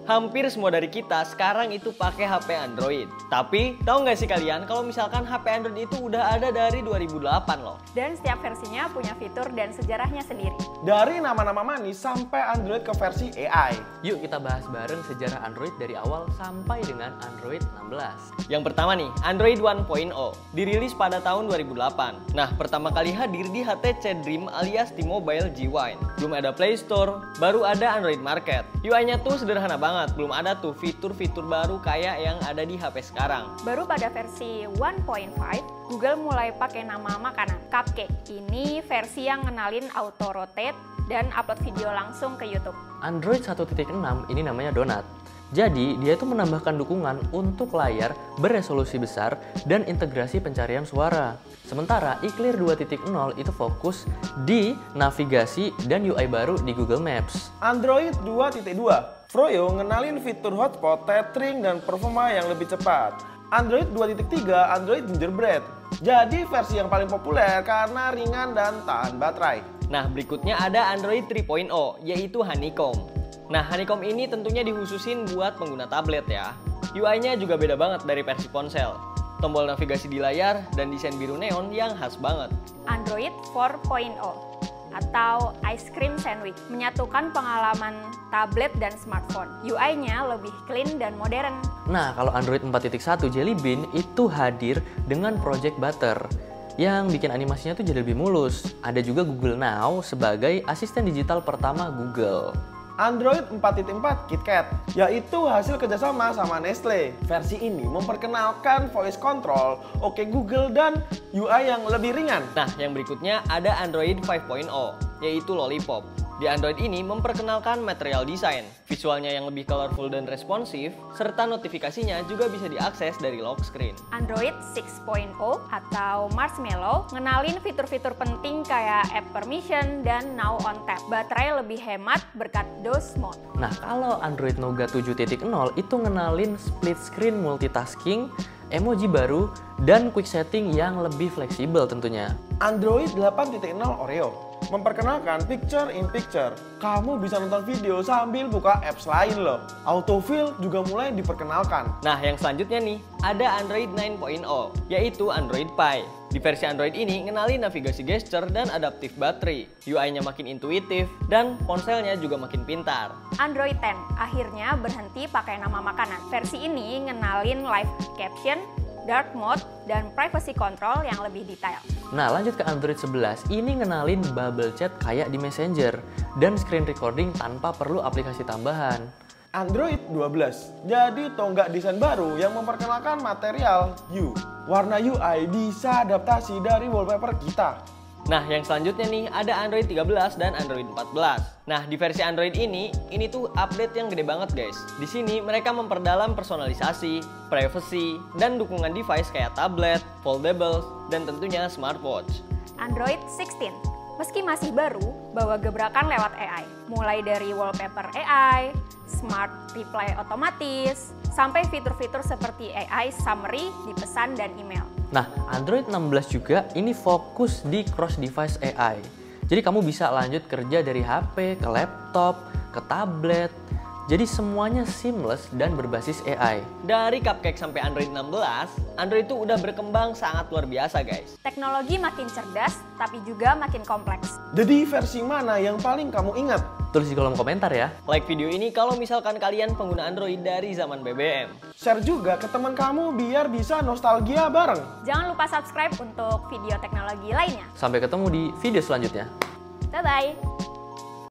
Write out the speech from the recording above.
Hampir semua dari kita sekarang itu pakai HP Android. Tapi tahu nggak sih kalian kalau misalkan HP Android itu udah ada dari 2008 loh. Dan setiap versinya punya fitur dan sejarahnya sendiri. Dari nama-nama manis sampai Android ke versi AI. Yuk kita bahas bareng sejarah Android dari awal sampai dengan Android 16. Yang pertama nih, Android 1.0 dirilis pada tahun 2008. Nah, pertama kali hadir di HTC Dream alias T-Mobile G1. Belum ada Play Store, baru ada Android Market. UI-nya tuh sederhana banget. Belum ada tuh fitur-fitur baru kayak yang ada di HP sekarang. Baru pada versi 1.5, Google mulai pakai nama makanan, Cupcake. Ini versi yang ngenalin auto rotate dan upload video langsung ke YouTube. Android 1.6 ini namanya Donut. Jadi, dia itu menambahkan dukungan untuk layar beresolusi besar dan integrasi pencarian suara. Sementara iClear 2.0 itu fokus di navigasi dan UI baru di Google Maps. Android 2.2 Froyo ngenalin fitur hotspot, tethering, dan performa yang lebih cepat. Android 2.3 Android Gingerbread. Jadi versi yang paling populer karena ringan dan tahan baterai. Nah, berikutnya ada Android 3.0, yaitu Honeycomb. Nah, Honeycomb ini tentunya dihususin buat pengguna tablet ya. UI-nya juga beda banget dari versi ponsel. Tombol navigasi di layar dan desain biru neon yang khas banget. Android 4.0 atau Ice Cream Sandwich menyatukan pengalaman tablet dan smartphone. UI-nya lebih clean dan modern. Nah, kalau Android 4.1 Jelly Bean itu hadir dengan Project Butter yang bikin animasinya tuh jadi lebih mulus. Ada juga Google Now sebagai asisten digital pertama Google. Android 4.4 KitKat, yaitu hasil kerjasama sama Nestle. Versi ini memperkenalkan voice control, Oke Google, dan UI yang lebih ringan. Nah, yang berikutnya ada Android 5.0, yaitu Lollipop. Di Android ini memperkenalkan material design, visualnya yang lebih colorful dan responsif, serta notifikasinya juga bisa diakses dari lock screen. Android 6.0 atau Marshmallow ngenalin fitur-fitur penting kayak app permission dan now on tap. Baterai lebih hemat berkat DOS mode. Nah, kalau Android Nougat 7.0 itu ngenalin split screen multitasking, emoji baru, dan quick setting yang lebih fleksibel tentunya. Android 8.0 Oreo memperkenalkan Picture in Picture. Kamu bisa nonton video sambil buka apps lain loh. Autofill juga mulai diperkenalkan. Nah, yang selanjutnya nih, ada Android 9.0, yaitu Android Pie. Di versi Android ini ngenalin navigasi gesture dan adaptif battery. UI-nya makin intuitif dan ponselnya juga makin pintar. Android 10 akhirnya berhenti pakai nama makanan. Versi ini ngenalin live caption, dark mode, dan privacy control yang lebih detail. Nah, lanjut ke Android 11, ini ngenalin bubble chat kayak di Messenger dan screen recording tanpa perlu aplikasi tambahan. Android 12 jadi tonggak desain baru yang memperkenalkan material U. Warna UI bisa adaptasi dari wallpaper kita. Nah, yang selanjutnya nih ada Android 13 dan Android 14. Nah, di versi Android ini tuh update yang gede banget guys. Di sini mereka memperdalam personalisasi, privacy, dan dukungan device kayak tablet, foldables, dan tentunya smartwatch. Android 16, meski masih baru, bawa gebrakan lewat AI. Mulai dari wallpaper AI, smart reply otomatis, sampai fitur-fitur seperti AI summary di pesan dan email. Nah, Android 16 juga ini fokus di cross-device AI. Jadi kamu bisa lanjut kerja dari HP ke laptop, ke tablet. Jadi semuanya seamless dan berbasis AI. Dari Cupcake sampai Android 16, Android itu udah berkembang sangat luar biasa guys. Teknologi makin cerdas, tapi juga makin kompleks. Jadi versi mana yang paling kamu ingat? Tulis di kolom komentar ya. Like video ini kalau misalkan kalian pengguna Android dari zaman BBM. Share juga ke teman kamu biar bisa nostalgia bareng. Jangan lupa subscribe untuk video teknologi lainnya. Sampai ketemu di video selanjutnya. Bye-bye!